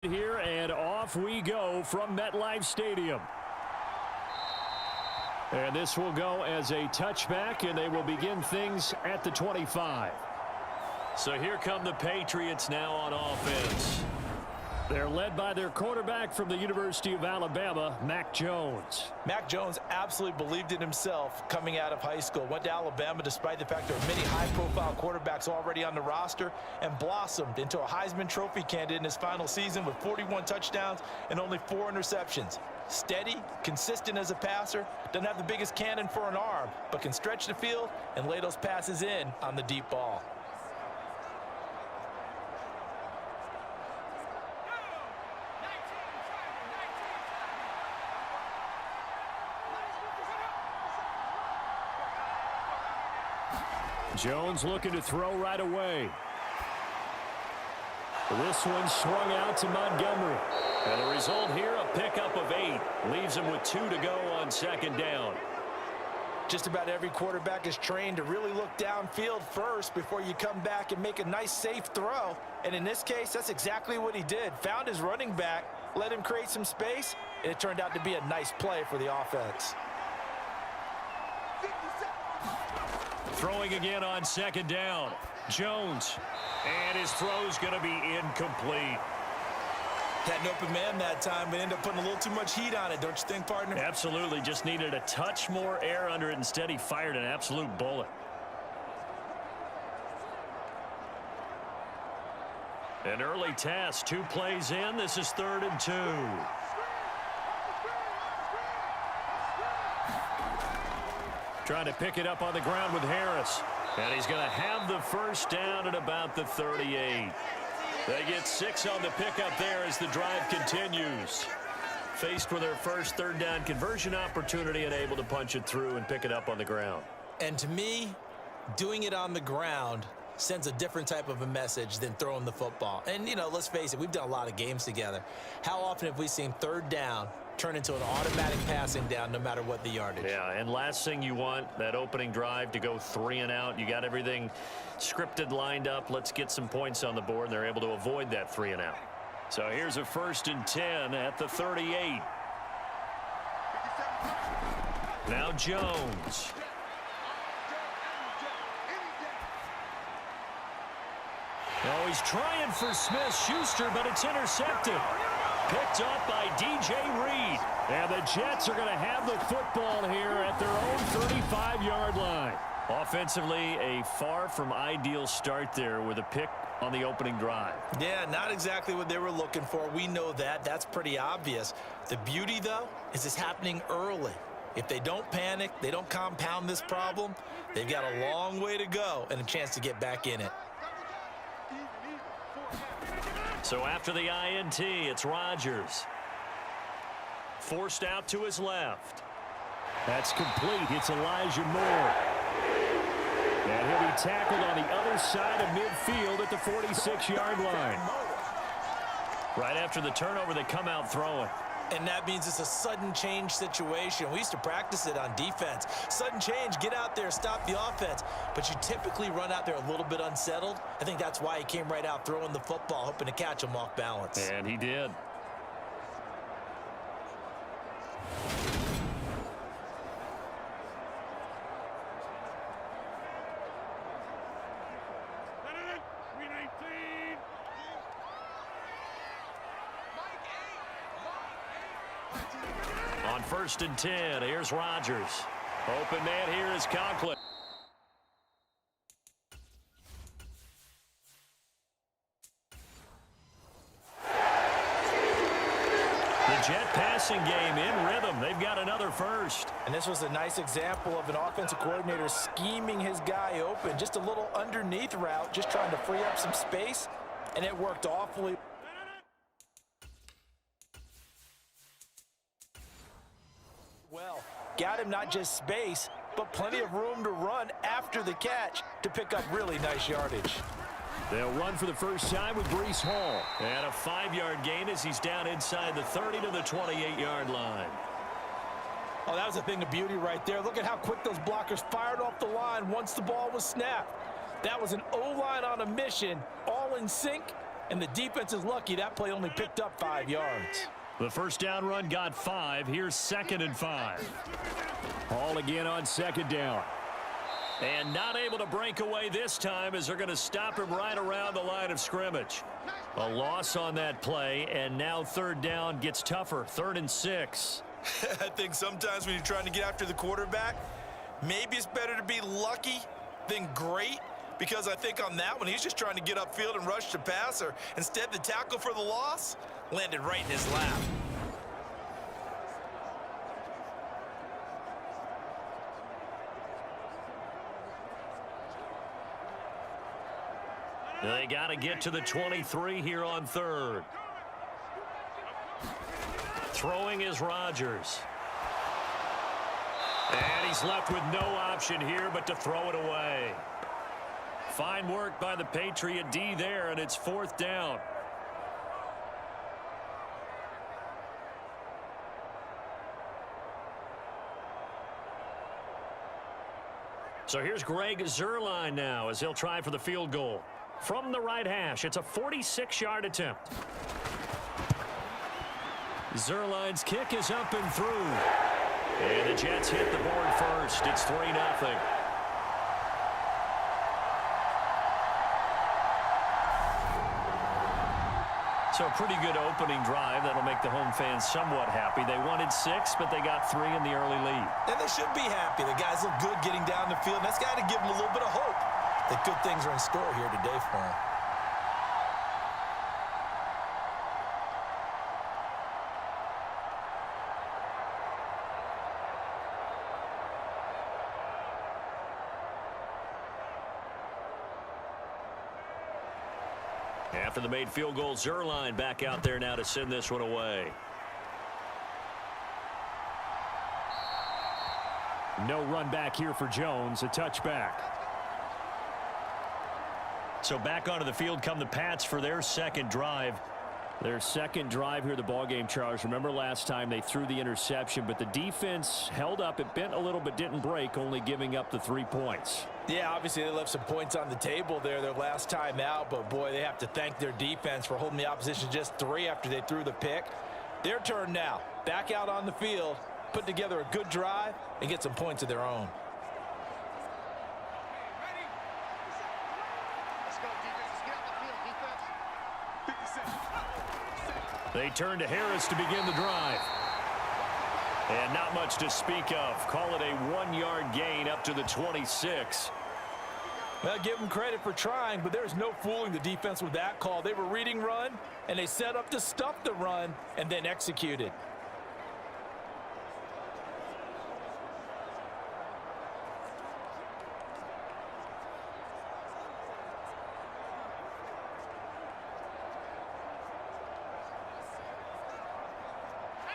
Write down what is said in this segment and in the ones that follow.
Here and off we go from MetLife Stadium. And this will go as a touchback, and they will begin things at the 25. So here come the Patriots now on offense. They're led by their quarterback from the University of Alabama, Mac Jones. Mac Jones absolutely believed in himself coming out of high school. Went to Alabama despite the fact there were many high-profile quarterbacks already on the roster and blossomed into a Heisman Trophy candidate in his final season with 41 touchdowns and only 4 interceptions. Steady, consistent as a passer, doesn't have the biggest cannon for an arm, but can stretch the field and lay those passes in on the deep ball. Jones looking to throw right away. This one swung out to Montgomery. And the result here, a pickup of 8. Leaves him with 2 to go on second down. Just about every quarterback is trained to really look downfield first before you come back and make a nice, safe throw. And in this case, that's exactly what he did. Found his running back, let him create some space, and it turned out to be a nice play for the offense. Throwing again on second down. Jones. And his throw's going to be incomplete. Had an open man that time, but ended up putting a little too much heat on it, don't you think, partner? Absolutely. Just needed a touch more air under it. Instead, he fired an absolute bullet. An early task. 2 plays in. This is 3rd and 2. Trying to pick it up on the ground with Harris. And he's going to have the first down at about the 38. They get 6 on the pickup there as the drive continues. Faced with their first 3rd down conversion opportunity and able to punch it through and pick it up on the ground. And to me, doing it on the ground sends a different type of a message than throwing the football. And, you know, let's face it, we've done a lot of games together. How often have we seen 3rd down turn into an automatic passing down no matter what the yardage? Yeah, and last thing you want, that opening drive to go 3 and out. You got everything scripted, lined up. Let's get some points on the board, and they're able to avoid that 3 and out. So here's a 1st and 10 at the 38. Now Jones. Oh, he's trying for Smith-Schuster, but it's intercepted. Picked up by DJ Reed. And the Jets are going to have the football here at their own 35-yard line. Offensively, a far from ideal start there with a pick on the opening drive. Yeah, not exactly what they were looking for. We know that. That's pretty obvious. The beauty, though, is it's happening early. If they don't panic, they don't compound this problem, they've got a long way to go and a chance to get back in it. So after the INT, it's Rodgers. Forced out to his left. That's complete. It's Elijah Moore. And he'll be tackled on the other side of midfield at the 46-yard line. Right after the turnover, they come out throwing. And that means it's a sudden change situation. We used to practice it on defense. Sudden change, get out there, stop the offense. But you typically run out there a little bit unsettled. I think that's why he came right out throwing the football, hoping to catch him off balance. And he did. On 1st and 10, here's Rodgers. Open man here is Conklin. The Jet passing game in rhythm. They've got another first. And this was a nice example of an offensive coordinator scheming his guy open. Just a little underneath route, just trying to free up some space, and it worked awfully well. Got him not just space, but plenty of room to run after the catch to pick up really nice yardage. They'll run for the first time with Breece Hall. And a 5-yard gain as he's down inside the 30 to the 28-yard line. Oh, that was a thing of beauty right there. Look at how quick those blockers fired off the line once the ball was snapped. That was an O-line on a mission, all in sync, And the defense is lucky that play only picked up 5 yards. The first down run got 5. Here's 2nd and 5. All again on 2nd down. And not able to break away this time as they're going to stop him right around the line of scrimmage. A loss on that play, and now 3rd down gets tougher. 3rd and 6. I think sometimes when you're trying to get after the quarterback, maybe it's better to be lucky than great, because I think on that one, he's just trying to get upfield and rush the passer. Instead, the tackle for the loss landed right in his lap. They got to get to the 23 here on 3rd. Throwing is Rodgers. And he's left with no option here but to throw it away. Fine work by the Patriot D there, and it's 4th down. So here's Greg Zuerlein now as he'll try for the field goal. From the right hash, it's a 46-yard attempt. Zuerlein's kick is up and through. And the Jets hit the board first. It's 3-0. So a pretty good opening drive. That'll make the home fans somewhat happy. They wanted 6, but they got 3 in the early lead. And they should be happy. The guys look good getting down the field. That's got to give them a little bit of hope that good things are in store here today for them. After the made field goal, Zuerlein back out there now to send this one away. No run back here for Jones, a touchback. So back onto the field come the Pats for their 2nd drive. Their 2nd drive here, the ballgame, Charles. Remember last time they threw the interception, but the defense held up. It bent a little but didn't break, only giving up the 3 points. Yeah, obviously they left some points on the table there their last time out, but boy, they have to thank their defense for holding the opposition just 3 after they threw the pick. Their turn now. Back out on the field, put together a good drive, and get some points of their own. They turn to Harris to begin the drive. And not much to speak of. Call it a 1-yard gain up to the 26. Well, give them credit for trying, but there's no fooling the defense with that call. They were reading run, and they set up to stuff the run and then executed.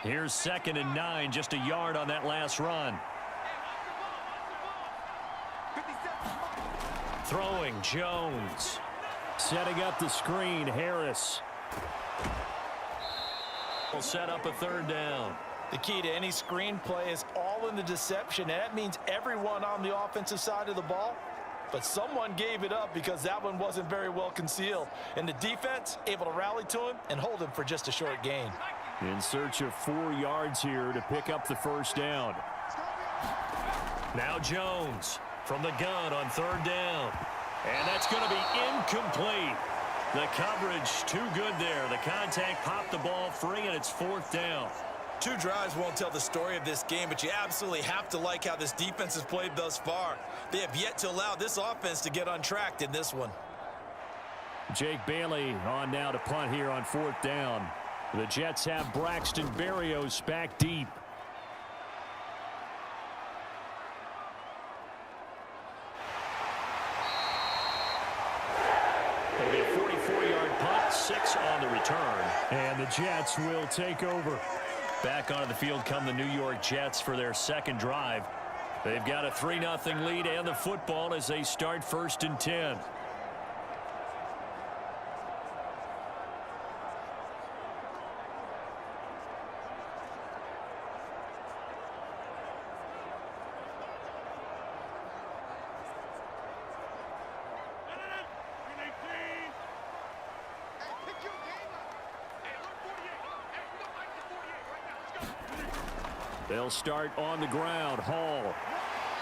Here's 2nd and 9, just a yard on that last run. Throwing, Jones. Setting up the screen, Harris. Will set up a 3rd down. The key to any screen play is all in the deception, and that means everyone on the offensive side of the ball. But someone gave it up because that one wasn't very well concealed. And the defense able to rally to him and hold him for just a short gain. In search of 4 yards here to pick up the 1st down. Now Jones from the gun on 3rd down. And that's going to be incomplete. The coverage too good there. The contact popped the ball free, and it's 4th down. 2 drives won't tell the story of this game, but you absolutely have to like how this defense has played thus far. They have yet to allow this offense to get untracked in this one. Jake Bailey on now to punt here on 4th down. The Jets have Braxton Berrios back deep. It'll be a 44-yard punt, 6 on the return. And the Jets will take over. Back onto the field come the New York Jets for their 2nd drive. They've got a 3-0 lead and the football as they start 1st and 10. They'll start on the ground. Hall.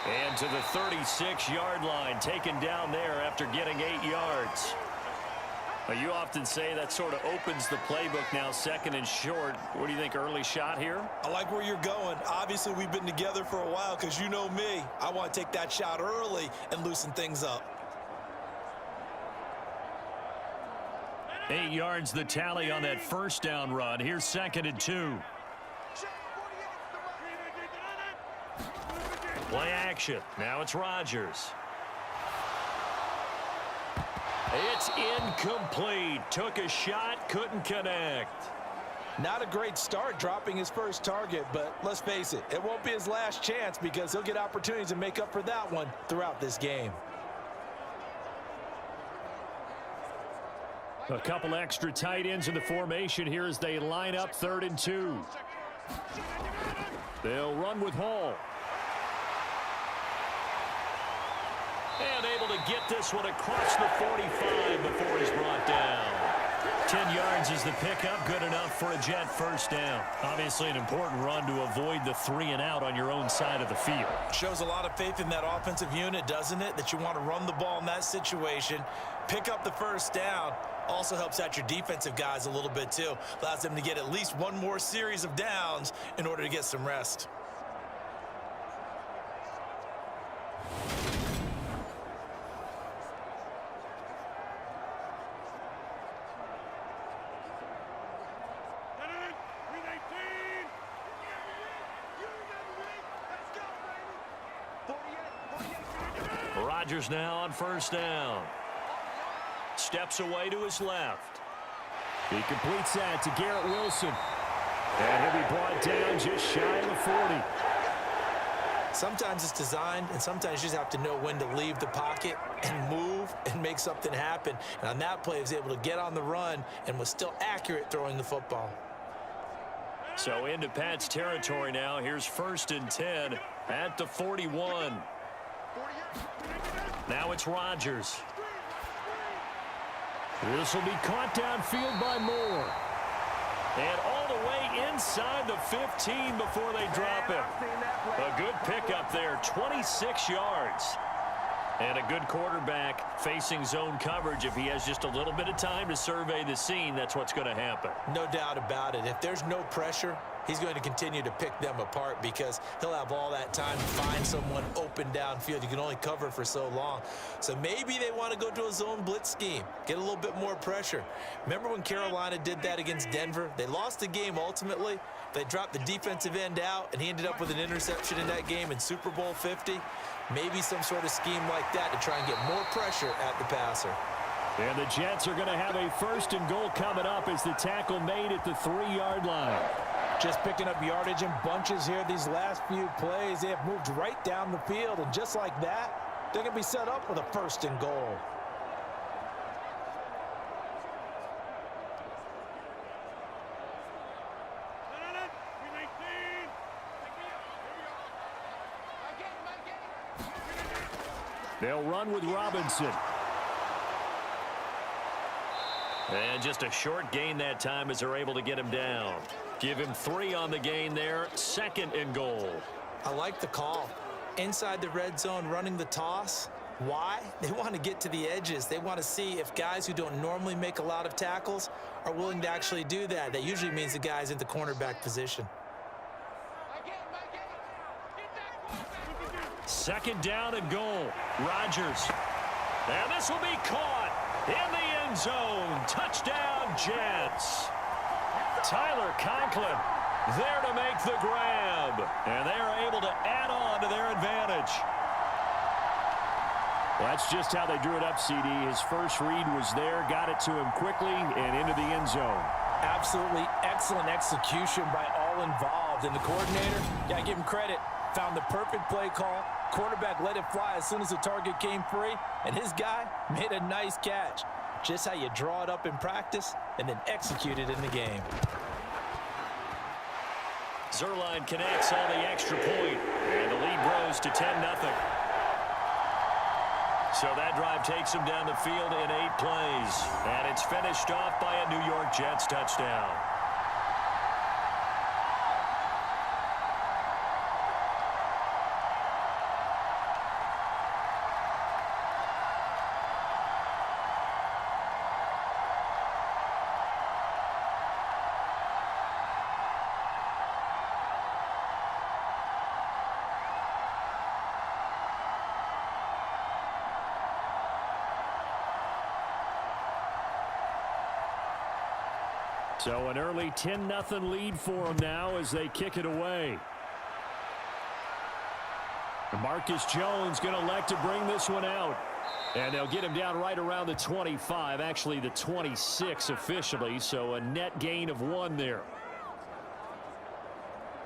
And to the 36-yard line, taken down there after getting 8 yards. You often say that sort of opens the playbook now, second and short. What do you think, early shot here? I like where you're going. Obviously, we've been together for a while because you know me. I want to take that shot early and loosen things up. 8 yards the tally on that first down run. Here's 2nd and 2. Play action. Now it's Rodgers. It's incomplete. Took a shot, couldn't connect. Not a great start dropping his first target, but let's face it, it won't be his last chance because he'll get opportunities to make up for that one throughout this game. A couple extra tight ends in the formation here as they line up 3rd and 2. They'll run with Hall. And able to get this one across the 45 before he's brought down. 10 yards is the pickup, good enough for a Jet first down. Obviously an important run to avoid the 3 and out on your own side of the field. Shows a lot of faith in that offensive unit, doesn't it? That you want to run the ball in that situation. Pick up the first down. Also helps out your defensive guys a little bit too. Allows them to get at least one more series of downs in order to get some rest. Rodgers now on first down. Steps away to his left. He completes that to Garrett Wilson. And he'll be brought down just shy of the 40. Sometimes it's designed, and sometimes you just have to know when to leave the pocket and move and make something happen. And on that play, he was able to get on the run and was still accurate throwing the football. So into Pat's territory now. Here's 1st and 10 at the 41. Now it's Rodgers. This will be caught downfield by Moore. And all the way inside the 15 before they drop him. A good pickup there, 26 yards. And a good quarterback facing zone coverage. If he has just a little bit of time to survey the scene, that's what's going to happen. No doubt about it. If there's no pressure, he's going to continue to pick them apart because he'll have all that time to find someone open downfield. You can only cover for so long. So maybe they want to go to a zone blitz scheme, get a little bit more pressure. Remember when Carolina did that against Denver? They lost the game ultimately. They dropped the defensive end out, and he ended up with an interception in that game in Super Bowl 50. Maybe some sort of scheme like that to try and get more pressure at the passer. And the Jets are going to have a 1st and goal coming up as the tackle made at the 3-yard line. Just picking up yardage in bunches here these last few plays. They have moved right down the field, and just like that, they're going to be set up with a 1st and goal. They'll run with Robinson. And just a short gain that time as they're able to get him down. Give him 3 on the gain there. 2nd and goal. I like the call. Inside the red zone, running the toss. Why? They want to get to the edges. They want to see if guys who don't normally make a lot of tackles are willing to actually do that. That usually means the guy's in the cornerback position. 2nd down and goal. Rodgers. And this will be caught in the end zone. Touchdown, Jets. Tyler Conklin there to make the grab. And they are able to add on to their advantage. That's just how they drew it up, CD. His first read was there, got it to him quickly, and into the end zone. Absolutely excellent execution by all involved. And the coordinator, got to give him credit, found the perfect play call. Quarterback let it fly as soon as the target came free, and his guy made a nice catch. Just how you draw it up in practice and then execute it in the game. Zerline connects on the extra point, and the lead grows to 10-0. So that drive takes him down the field in 8 plays, and it's finished off by a New York Jets touchdown. So an early 10-0 lead for them now as they kick it away. Marcus Jones going to elect to bring this one out. And they'll get him down right around the 25, actually the 26 officially, so a net gain of 1 there.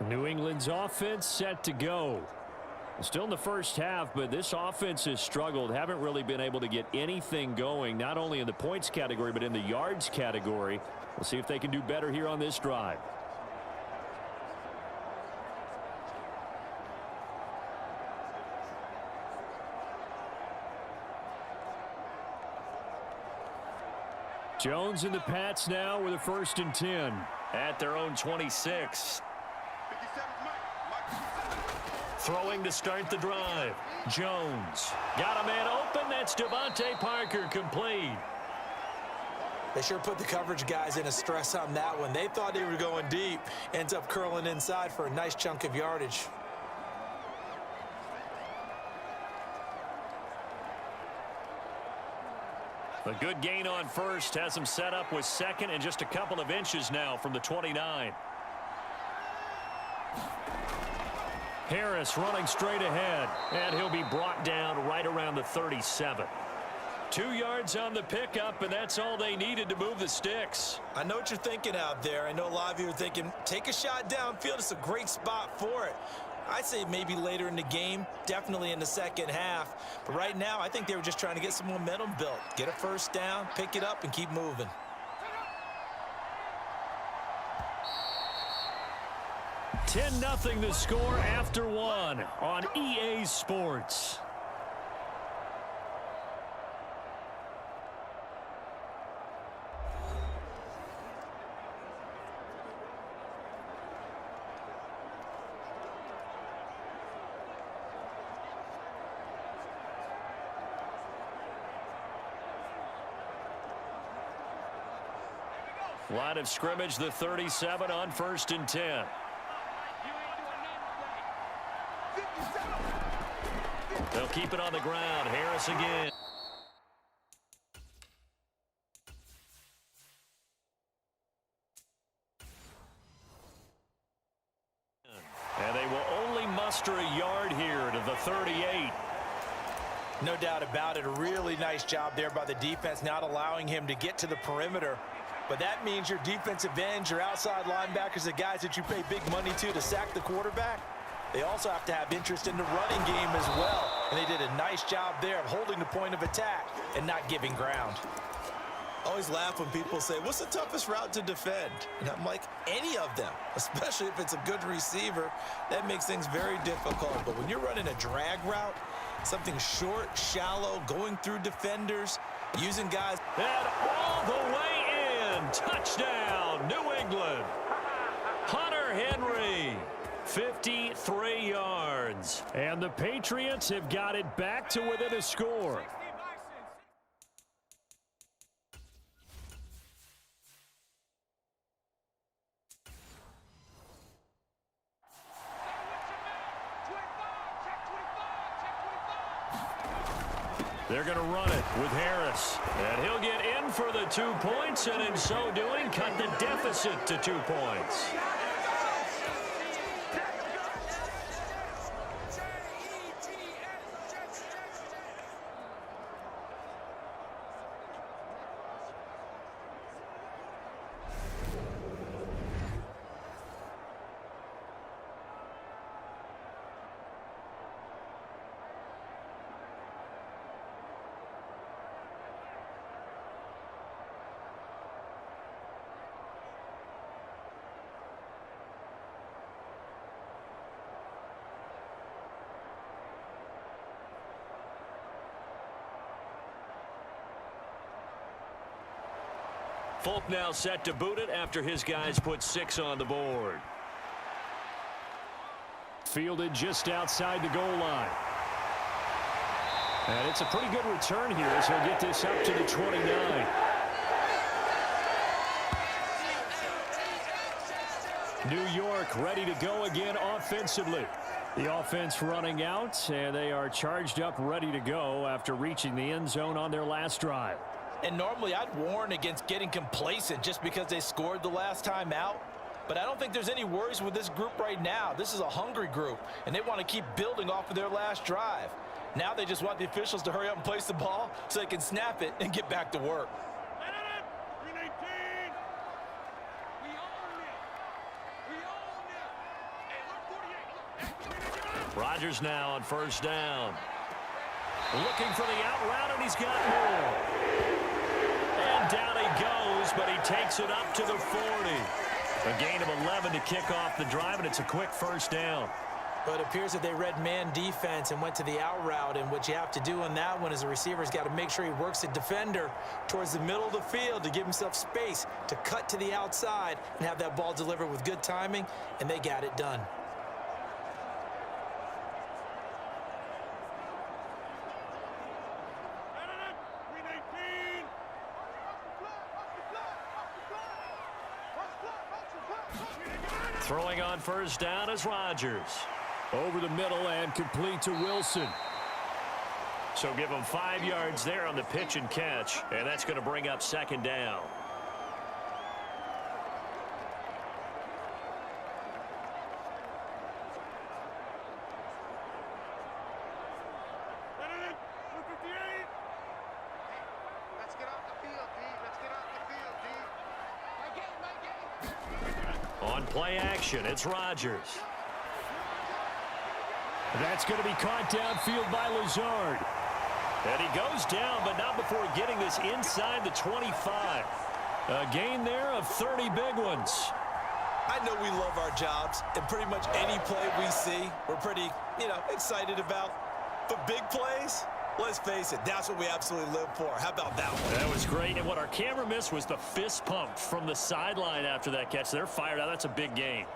New England's offense set to go. Still in the first half, but this offense has struggled. Haven't really been able to get anything going, not only in the points category, but in the yards category. We'll see if they can do better here on this drive. Jones and the Pats now with a 1st and 10 at their own 26. Throwing to start the drive. Jones got a man open. That's Devontae Parker, complete. They sure put the coverage guys in a stress on that one. They thought they were going deep. Ends up curling inside for a nice chunk of yardage. A good gain on 1st has him set up with 2nd and just a couple of inches now from the 29. Harris running straight ahead, and he'll be brought down right around the 37. 2 yards on the pickup, and that's all they needed to move the sticks. I know what you're thinking out there. I know a lot of you are thinking, take a shot downfield. It's a great spot for it. I'd say maybe later in the game, definitely in the second half. But right now, I think they were just trying to get some momentum built. Get a 1st down, pick it up, and keep moving. $10-0 the score after 1 on EA Sports. Line of scrimmage, the 37 on 1st and 10. They'll keep it on the ground. Harris again. And they will only muster a yard here to the 38. No doubt about it. A really nice job there by the defense, not allowing him to get to the perimeter. But that means your defensive ends, your outside linebackers, the guys that you pay big money to sack the quarterback, they also have to have interest in the running game as well. And they did a nice job there of holding the point of attack and not giving ground. I always laugh when people say, what's the toughest route to defend? And I'm like, any of them, especially if it's a good receiver. That makes things very difficult. But when you're running a drag route, something short, shallow, going through defenders, using guys. And all the way in. Touchdown, New England. Hunter Henry. 53 yards. And the Patriots have got it back to within a score. They're going to run it with Harris. And he'll get in for the 2 points, and in so doing, cut the deficit to 2 points. Folk now set to boot it after his guys put 6 on the board. Fielded just outside the goal line. And it's a pretty good return here as he'll get this up to the 29. New York ready to go again offensively. The offense running out, and they are charged up ready to go after reaching the end zone on their last drive. And normally I'd warn against getting complacent just because they scored the last time out. But I don't think there's any worries with this group right now. This is a hungry group, and they want to keep building off of their last drive. Now they just want the officials to hurry up and place the ball so they can snap it and get back to work. Rodgers now on first down. Looking for the out route, and he's got more. And down he goes, but he takes it up to the 40. A gain of 11 to kick off the drive, and it's a quick first down. But it appears that they read man defense and went to the out route, and what you have to do on that one is the receiver's got to make sure he works the defender towards the middle of the field to give himself space to cut to the outside and have that ball delivered with good timing, and they got it done. Throwing on first down is Rodgers. Over the middle and complete to Wilson. So give him 5 yards there on the pitch and catch, and that's going to bring up second down. On play action, it's Rodgers. That's going to be caught downfield by Lazard. And he goes down, but not before getting this inside the 25. A gain there of 30 big ones. I know we love our jobs, and pretty much any play we see, we're pretty, excited about. But big plays, let's face it, that's what we absolutely live for. How about that one? That was great, and what our camera missed was the fist pump from the sideline after that catch. They're fired out. That's a big gain.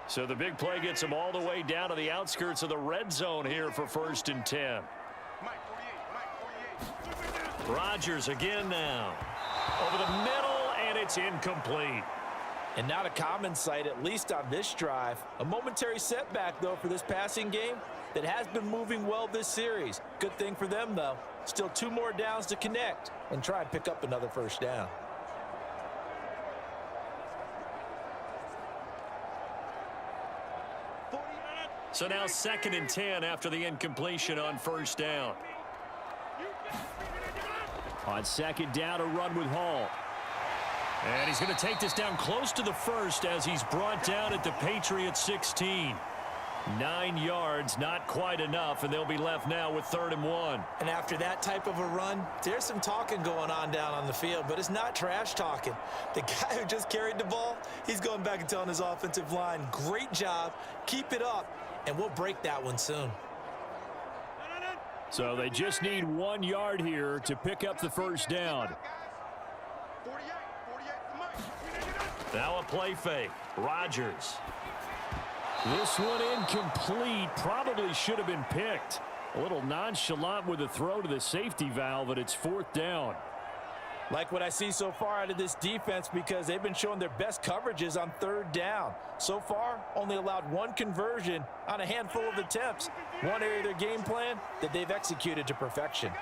So the big play gets them all the way down to the outskirts of the red zone here for 1st and 10. Rodgers again now. Over the middle, and it's incomplete. And not a common sight, at least on this drive. A momentary setback, though, for this passing game that has been moving well this series. Good thing for them, though. Still 2 more downs to connect and try and pick up another first down. So now 2nd and 10 after the incompletion on first down. On 2nd down, a run with Hall. And he's going to take this down close to the 1st as he's brought down at the Patriots 16. 9 yards, not quite enough, and they'll be left now with 3rd and 1. And after that type of a run, there's some talking going on down on the field, but it's not trash talking. The guy who just carried the ball, he's going back and telling his offensive line, great job, keep it up, and we'll break that one soon. So they just need 1 yard here to pick up the first down. Now a play fake. Rodgers. This one incomplete. Probably should have been picked. A little nonchalant with the throw to the safety valve, but it's 4th down. Like what I see so far out of this defense because they've been showing their best coverages on 3rd down. So far, only allowed 1 conversion on a handful of attempts. One area of their game plan that they've executed to perfection.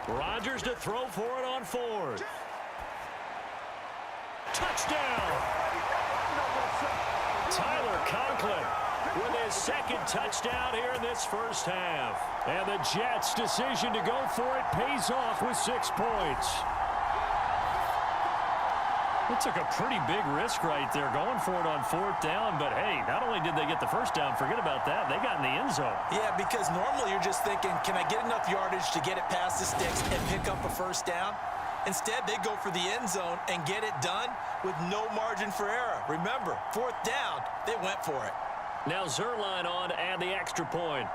Rodgers to throw for it on 4th. Touchdown! Tyler Conklin with his 2nd touchdown here in this first half. And the Jets' decision to go for it pays off with 6 points. It took a pretty big risk right there going for it on 4th down. But, hey, not only did they get the first down, forget about that, they got in the end zone. Yeah, because normally you're just thinking, can I get enough yardage to get it past the sticks and pick up a first down? Instead, they go for the end zone and get it done with no margin for error. Remember, 4th down, they went for it. Now Zerline on to add the extra point.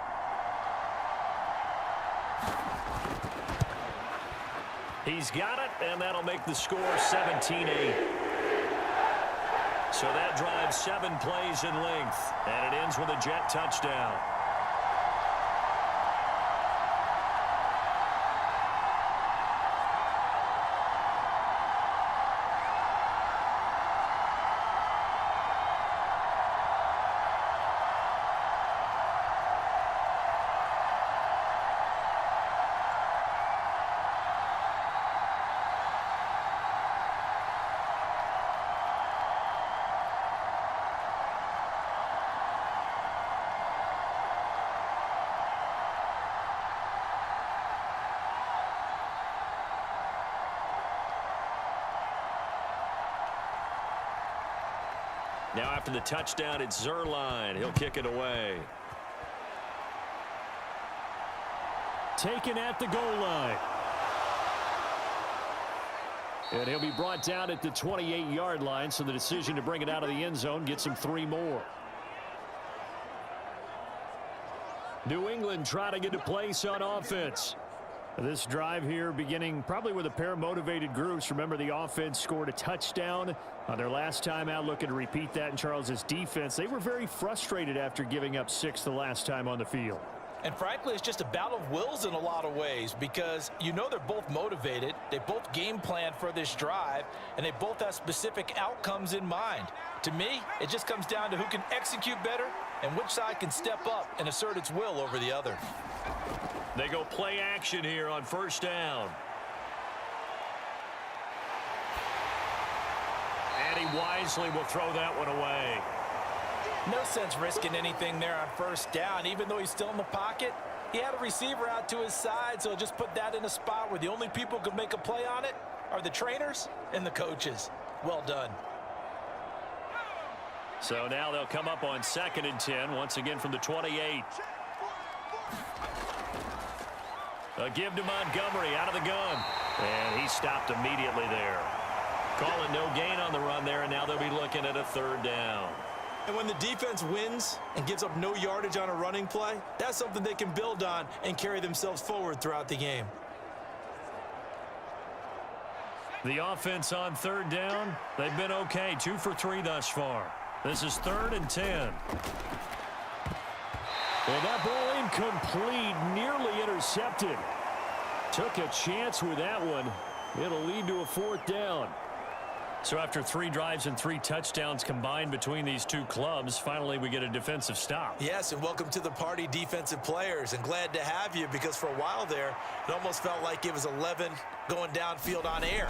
He's got it, and that'll make the score 17-8. So that drives 7 plays in length, and it ends with a Jet touchdown. Now after the touchdown, it's Zerline. He'll kick it away. Taken at the goal line. And he'll be brought down at the 28-yard line, so the decision to bring it out of the end zone gets him 3 more. New England trying to get a place on offense. This drive here beginning probably with a pair of motivated groups. Remember, the offense scored a touchdown on their last time out, looking to repeat that in Charles's defense. They were very frustrated after giving up 6 the last time on the field. And frankly, it's just a battle of wills in a lot of ways because you know they're both motivated. They both game plan for this drive, and they both have specific outcomes in mind. To me, it just comes down to who can execute better and which side can step up and assert its will over the other. They go play action here on first down. And he wisely will throw that one away. No sense risking anything there on first down. Even though he's still in the pocket, he had a receiver out to his side, so just put that in a spot where the only people who can make a play on it are the trainers and the coaches. Well done. So now they'll come up on 2nd and 10, once again from the 28. A give to Montgomery out of the gun. And he stopped immediately there. Calling no gain on the run there, and now they'll be looking at a 3rd down. And when the defense wins and gives up no yardage on a running play, that's something they can build on and carry themselves forward throughout the game. The offense on 3rd down, they've been okay. 2 for 3 thus far. This is 3rd and 10. And that ball incomplete, nearly intercepted. Took a chance with that one. It'll lead to a 4th down. So after 3 drives and 3 touchdowns combined between these two clubs, finally we get a defensive stop. Yes, and welcome to the party, defensive players, and glad to have you because for a while there, it almost felt like it was 11 going downfield on air.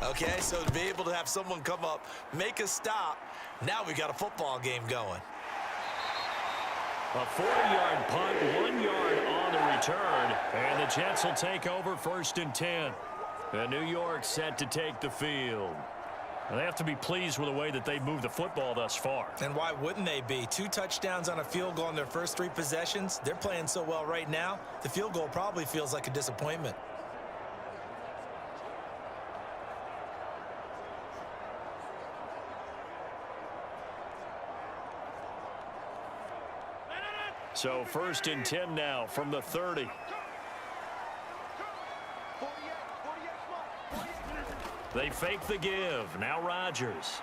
Okay, so to be able to have someone come up, make a stop, now we got a football game going. A 40-yard punt, 1 yard on the return, and the Jets will take over 1st and 10. And New York set to take the field. They have to be pleased with the way that they've moved the football thus far. And why wouldn't they be? 2 touchdowns on a field goal in their first 3 possessions. They're playing so well right now, the field goal probably feels like a disappointment. So 1st and 10 now from the 30. They fake the give. Now Rodgers.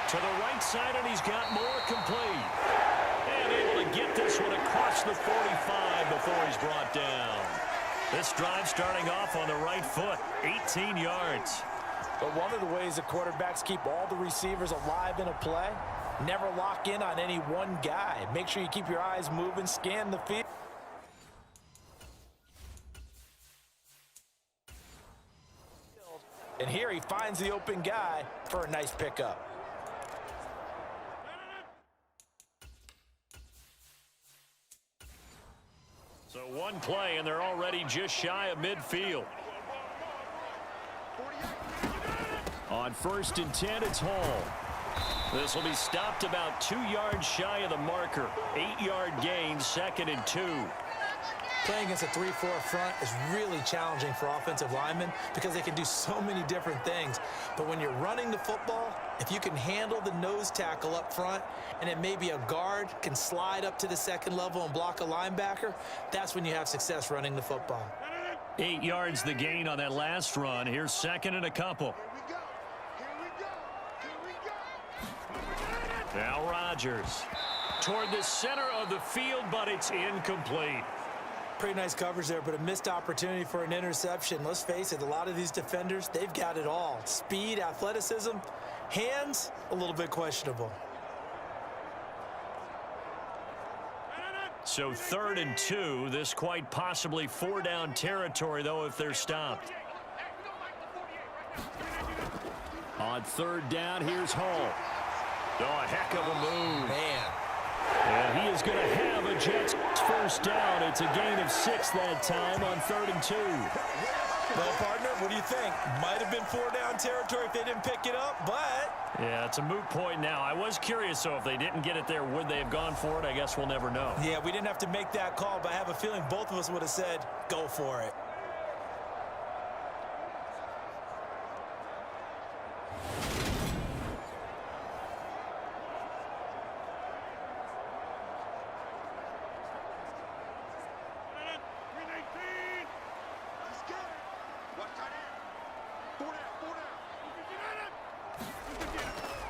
To the right side, and he's got more complete. And able to get this one across the 45 before he's brought down. This drive starting off on the right foot, 18 yards. But one of the ways the quarterbacks keep all the receivers alive in a play, never lock in on any one guy. Make sure you keep your eyes moving, scan the field. And here he finds the open guy for a nice pickup. So one play, and they're already just shy of midfield. On 1st and 10, it's Hall. This will be stopped about 2 yards shy of the marker. 8-yard gain, 2nd and 2. Playing against a 3-4 front is really challenging for offensive linemen because they can do so many different things. But when you're running the football, if you can handle the nose tackle up front and then maybe a guard can slide up to the 2nd level and block a linebacker, that's when you have success running the football. 8 yards the gain on that last run. Here's 2nd and a couple. Now Rodgers toward the center of the field, but it's incomplete. Pretty nice coverage there, but a missed opportunity for an interception. Let's face it, a lot of these defenders, they've got it all. Speed, athleticism, hands, a little bit questionable. So 3rd and 2, this quite possibly 4-down territory, though, if they're stopped. On 3rd down, here's Hall. Oh, a heck of a move. Man. And he is going to have a Jets first down. It's a gain of 6 that time on 3rd and 2. Well, partner, what do you think? Might have been 4-down territory if they didn't pick it up, but... Yeah, it's a moot point now. I was curious, so if they didn't get it there, would they have gone for it? I guess we'll never know. Yeah, we didn't have to make that call, but I have a feeling both of us would have said, go for it.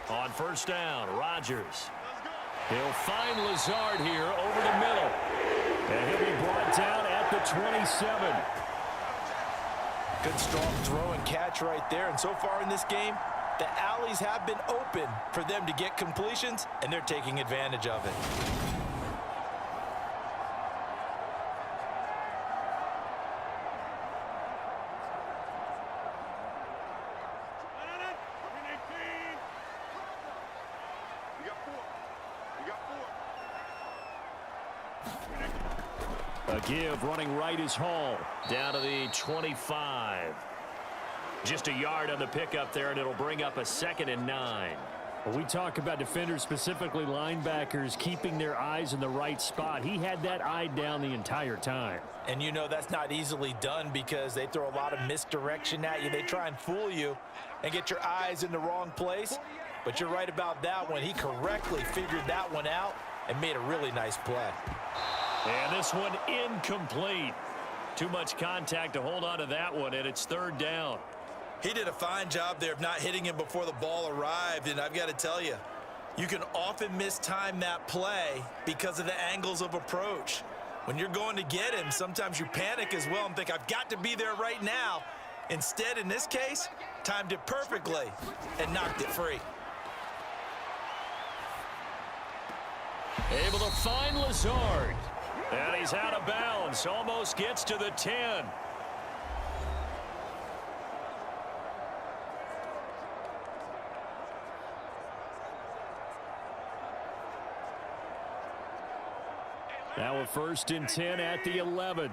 On first down, Rodgers. He'll find Lazard here over the middle. And he'll be brought down at the 27. Good strong throw and catch right there. And so far in this game, the alleys have been open for them to get completions, and they're taking advantage of it. A give running right is Hall. Down to the 25. Just a yard on the pickup there, and it'll bring up a 2nd and 9. Well, we talk about defenders, specifically linebackers, keeping their eyes in the right spot. He had that eye down the entire time. And you know that's not easily done because they throw a lot of misdirection at you. They try and fool you and get your eyes in the wrong place. But you're right about that one. He correctly figured that one out and made a really nice play. And this one incomplete. Too much contact to hold on to that one, and it's 3rd down. He did a fine job there of not hitting him before the ball arrived, and I've got to tell you, you can often mistime that play because of the angles of approach. When you're going to get him, sometimes you panic as well and think, I've got to be there right now. Instead, in this case, timed it perfectly and knocked it free. Able to find Lazard. And he's out of bounds. Almost gets to the 10. Now a 1st and 10 at the 11.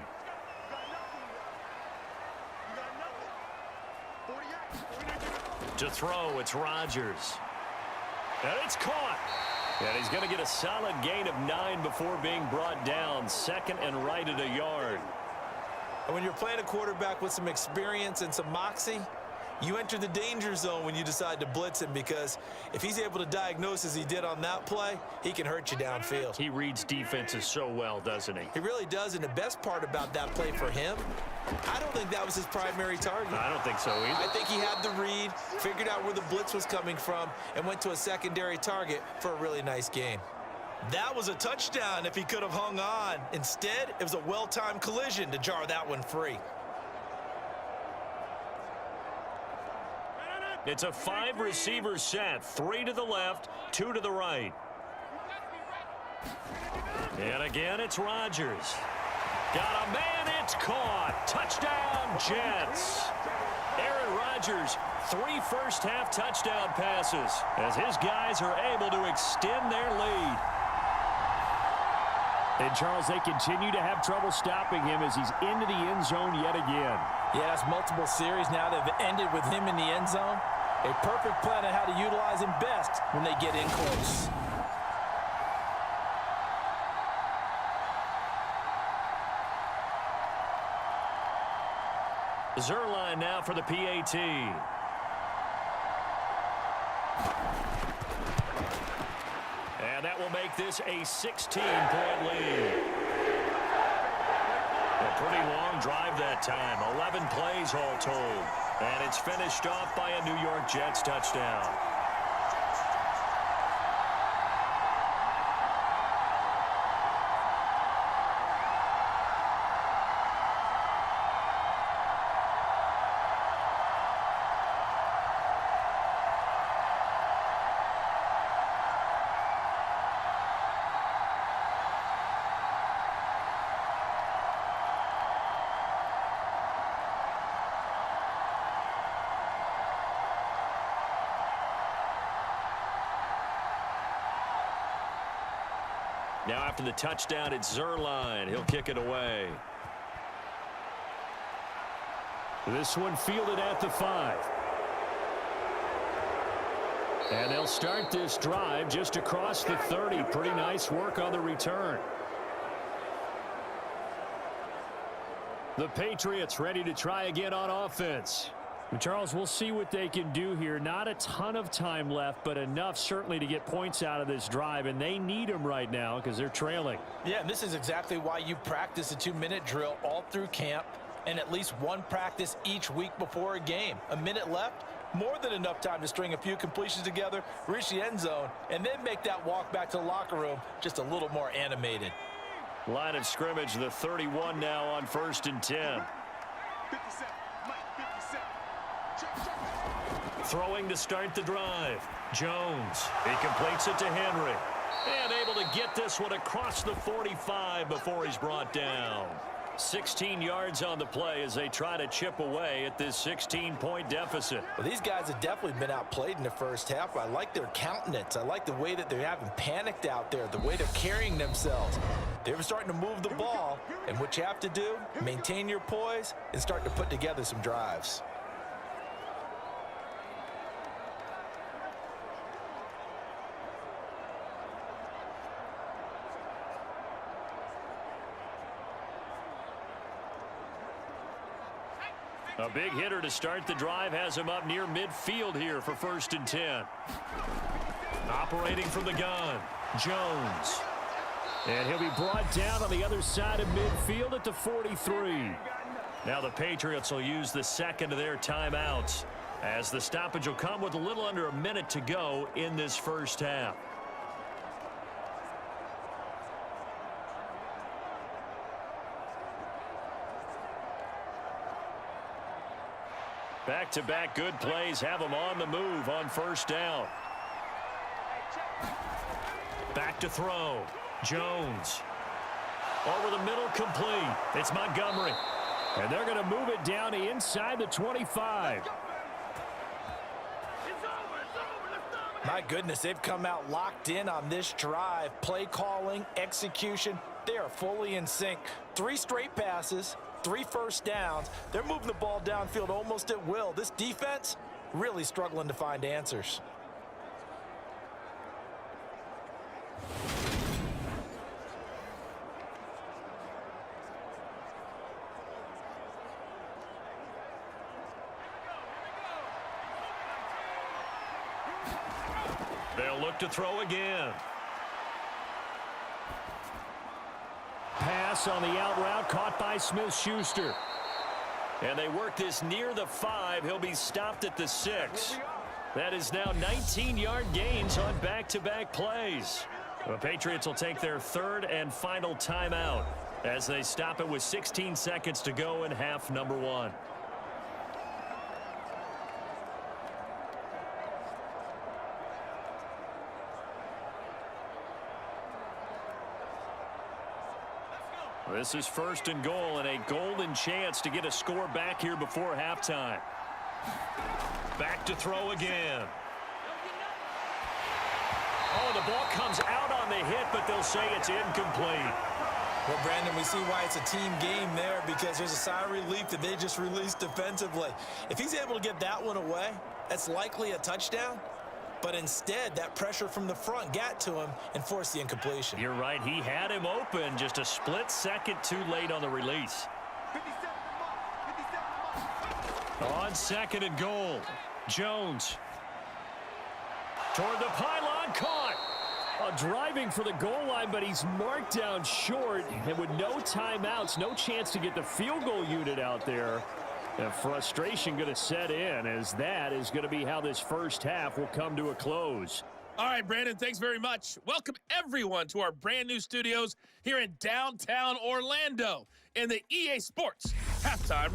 To throw, it's Rodgers. And it's caught. And he's going to get a solid gain of 9 before being brought down. 2nd and right at a yard. And when you're playing a quarterback with some experience and some moxie, you enter the danger zone when you decide to blitz him, because if he's able to diagnose as he did on that play, he can hurt you downfield. He reads defenses so well, doesn't he? He really does, and the best part about that play for him, I don't think that was his primary target. I don't think so either. I think he had the read, figured out where the blitz was coming from, and went to a secondary target for a really nice gain. That was a touchdown if he could have hung on. Instead, it was a well-timed collision to jar that one free. It's a 5-receiver set. 3 to the left, 2 to the right. And again, it's Rodgers. Got a man, it's caught. Touchdown, Jets. Aaron Rodgers, 3 first-half touchdown passes as his guys are able to extend their lead. And, Charles, they continue to have trouble stopping him as he's into the end zone yet again. Yeah, it's multiple series now that have ended with him in the end zone. A perfect plan on how to utilize him best when they get in close. Zerline now for the PAT. And that will make this a 16-point lead. A pretty long drive that time. 11 plays all told. And it's finished off by a New York Jets touchdown. Now after the touchdown, it's Zerline. He'll kick it away. This one fielded at the 5. And they'll start this drive just across the 30. Pretty nice work on the return. The Patriots ready to try again on offense. Charles, we'll see what they can do here. Not a ton of time left, but enough certainly to get points out of this drive, and they need them right now because they're trailing. Yeah, and this is exactly why you practice a 2-minute drill all through camp and at least one practice each week before a game. A minute left, more than enough time to string a few completions together, reach the end zone, and then make that walk back to the locker room just a little more animated. Line of scrimmage, the 31 now on 1st and 10. Throwing to start the drive. Jones. He completes it to Henry. And able to get this one across the 45 before he's brought down. 16 yards on the play as they try to chip away at this 16-point deficit. Well, these guys have definitely been outplayed in the first half. I like their countenance. I like the way that they haven't panicked out there, the way they're carrying themselves. They were starting to move the ball, and what you have to do, maintain your poise and start to put together some drives. A big hitter to start the drive has him up near midfield here for 1st and 10. Operating from the gun, Jones. And he'll be brought down on the other side of midfield at the 43. Now the Patriots will use the second of their timeouts as the stoppage will come with a little under a minute to go in this first half. Back-to-back good plays have them on the move on 1st down. Back to throw. Jones. Over the middle, complete. It's Montgomery. And they're going to move it down to inside the 25. My goodness, they've come out locked in on this drive. Play calling, execution, they are fully in sync. 3 straight passes, 3 first downs. They're moving the ball downfield almost at will. This defense really struggling to find answers. They'll look to throw again. Pass on the out route caught by Smith-Schuster. And they work this near the 5. He'll be stopped at the 6. That is now 19-yard gains on back-to-back plays. The Patriots will take their 3rd and final timeout as they stop it with 16 seconds to go in half number 1. This is 1st and goal and a golden chance to get a score back here before halftime. Back to throw again. Oh, the ball comes out on the hit, but they'll say it's incomplete. Well, Brandon, we see why it's a team game there because there's a sigh of relief that they just released defensively. If he's able to get that one away, that's likely a touchdown. But instead, that pressure from the front got to him and forced the incompletion. You're right. He had him open just a split second too late on the release. On 2nd and goal, Jones. Toward the pylon, caught. Driving for the goal line, but he's marked down short. And with no timeouts, no chance to get the field goal unit out there. And frustration going to set in as that is going to be how this first half will come to a close. All right, Brandon, thanks very much. Welcome, everyone, to our brand new studios here in downtown Orlando in the EA Sports Halftime